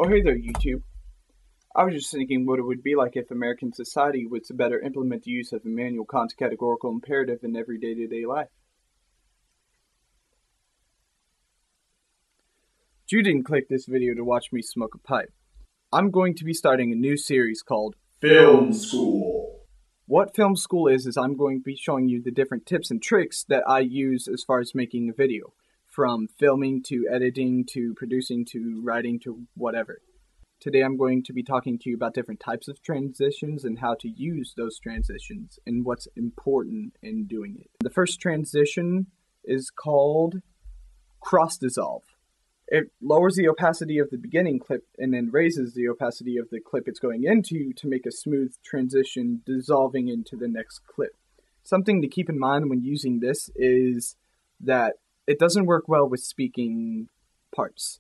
Oh, hey there, YouTube. I was just thinking what it would be like if American society was to better implement the use of the manual categorical imperative in every day-to-day life. You didn't click this video to watch me smoke a pipe. I'm going to be starting a new series called Film School. What Film School is I'm going to be showing you the different tips and tricks that I use as far as making a video. From filming to editing to producing to writing to whatever. Today I'm going to be talking to you about different types of transitions and how to use those transitions and what's important in doing it. The first transition is called cross dissolve. It lowers the opacity of the beginning clip and then raises the opacity of the clip it's going into to make a smooth transition dissolving into the next clip. Something to keep in mind when using this is that it doesn't work well with speaking parts.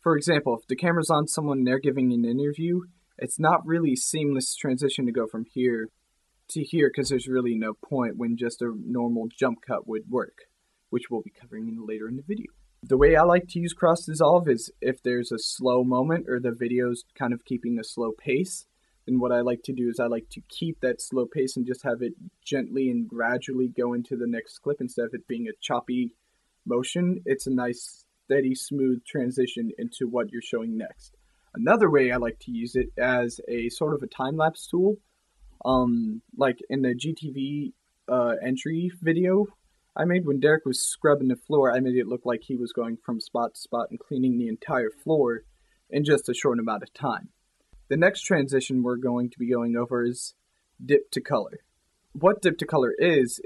For example, if the camera's on someone and they're giving an interview, it's not really seamless transition to go from here to here because there's really no point when just a normal jump cut would work, which we'll be covering later in the video. The way I like to use cross dissolve is if there's a slow moment or the video's kind of keeping a slow pace, then what I like to do is I like to keep that slow pace and just have it gently and gradually go into the next clip instead of it being a choppy motion. It's a nice, steady, smooth transition into what you're showing next. Another way I like to use it as a sort of a time-lapse tool, like in the GTV entry video I made when Derek was scrubbing the floor. I made it look like he was going from spot to spot and cleaning the entire floor in just a short amount of time. The next transition we're going to be going over is dip to color. What dip to color is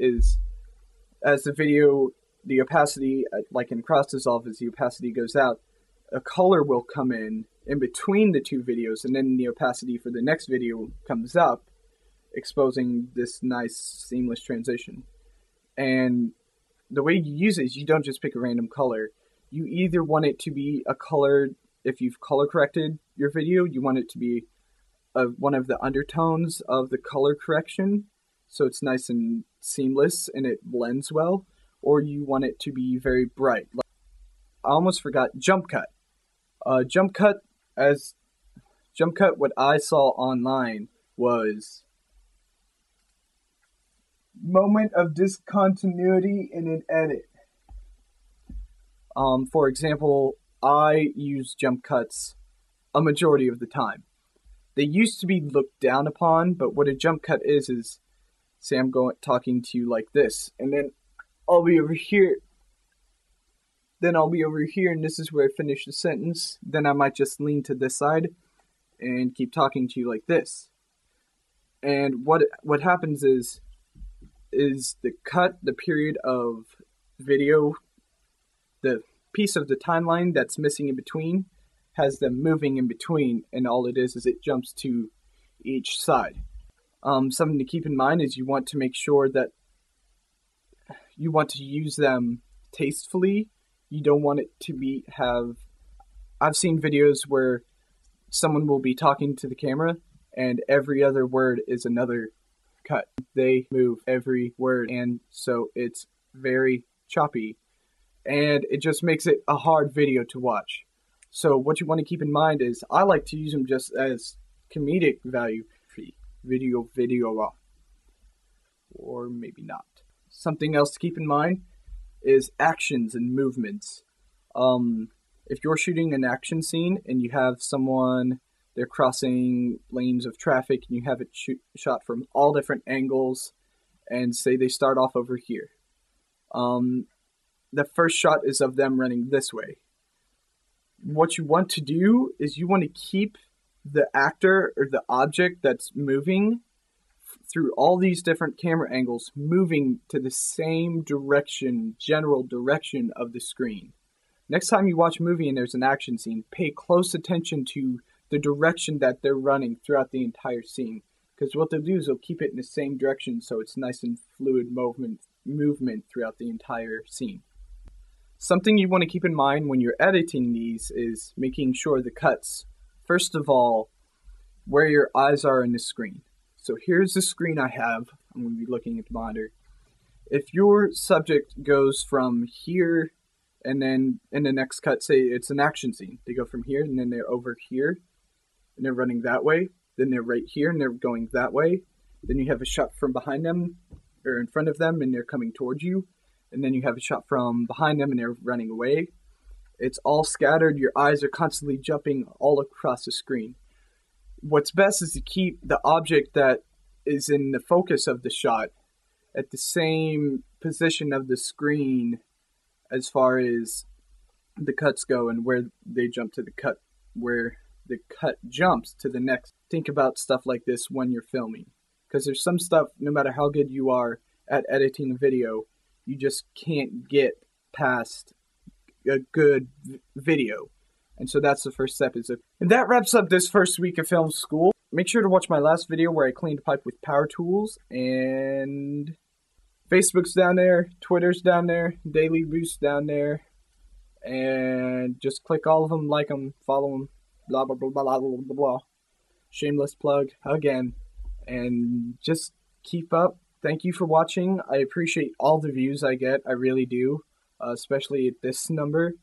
as the video, the opacity, like in cross dissolve, as the opacity goes out, a color will come in between the two videos, and then the opacity for the next video comes up, exposing this nice seamless transition. And the way you use it is you don't just pick a random color. You either want it to be a color, if you've color corrected your video, you want it to be one of the undertones of the color correction, so it's nice and seamless and it blends well, or you want it to be very bright. I almost forgot jump cut. Jump cut, what I saw online was moment of discontinuity in an edit. For example, I use jump cuts a majority of the time. They used to be looked down upon, but what a jump cut is say I'm talking to you like this, and then I'll be over here. Then I'll be over here, and this is where I finish the sentence. Then I might just lean to this side and keep talking to you like this. And what happens is the period of video, the piece of the timeline that's missing in between, has them moving in between, and all it is it jumps to each side. Something to keep in mind is you want to make sure that you want to use them tastefully. You don't want it to I've seen videos where someone will be talking to the camera and every other word is another cut. They move every word, and so it's very choppy, and it just makes it a hard video to watch. So what you want to keep in mind is I like to use them just as comedic value, video, or maybe not. Something else to keep in mind is actions and movements. If you're shooting an action scene and you have someone, they're crossing lanes of traffic, and you have it shot from all different angles, and say they start off over here. The first shot is of them running this way. What you want to do is you want to keep the actor or the object that's moving through all these different camera angles moving to the same direction, general direction of the screen. Next time you watch a movie and there's an action scene, pay close attention to the direction that they're running throughout the entire scene. Because what they'll do is they'll keep it in the same direction so it's nice and fluid movement throughout the entire scene. Something you want to keep in mind when you're editing these is making sure the cuts, first of all, where your eyes are in the screen. So here's the screen I have. I'm going to be looking at the monitor. If your subject goes from here And then in the next cut, say it's an action scene. They go from here, and then they're over here, and they're running that way. Then they're right here, and they're going that way. Then you have a shot from behind them, or in front of them, and they're coming towards you. And then you have a shot from behind them, and they're running away. It's all scattered. Your eyes are constantly jumping all across the screen. What's best is to keep the object that is in the focus of the shot at the same position of the screen as far as the cuts go and where they jump to the cut, where the cut jumps to the next. Think about stuff like this when you're filming, because there's some stuff, no matter how good you are at editing a video, you just can't get past a good video. And so that's the first step. And that wraps up this first week of film school. Make sure to watch my last video where I cleaned a pipe with power tools, and Facebook's down there, Twitter's down there, Daily Boost down there, and just click all of them, like them, follow them, blah, blah, blah, blah, blah, blah, blah. Shameless plug again, and just keep up. Thank you for watching. I appreciate all the views I get. I really do, especially at this number.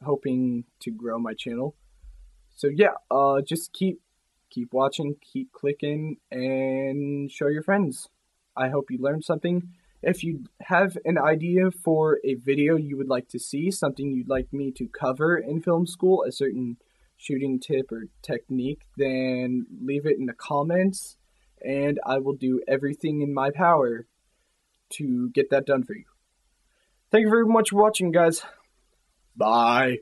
Hoping to grow my channel. So yeah, just keep watching, keep clicking, and show your friends. I hope you learned something. If you have an idea for a video you would like to see, something you'd like me to cover in film school, a certain shooting tip or technique, then leave it in the comments, and I will do everything in my power to get that done for you. Thank you very much for watching, guys. Bye.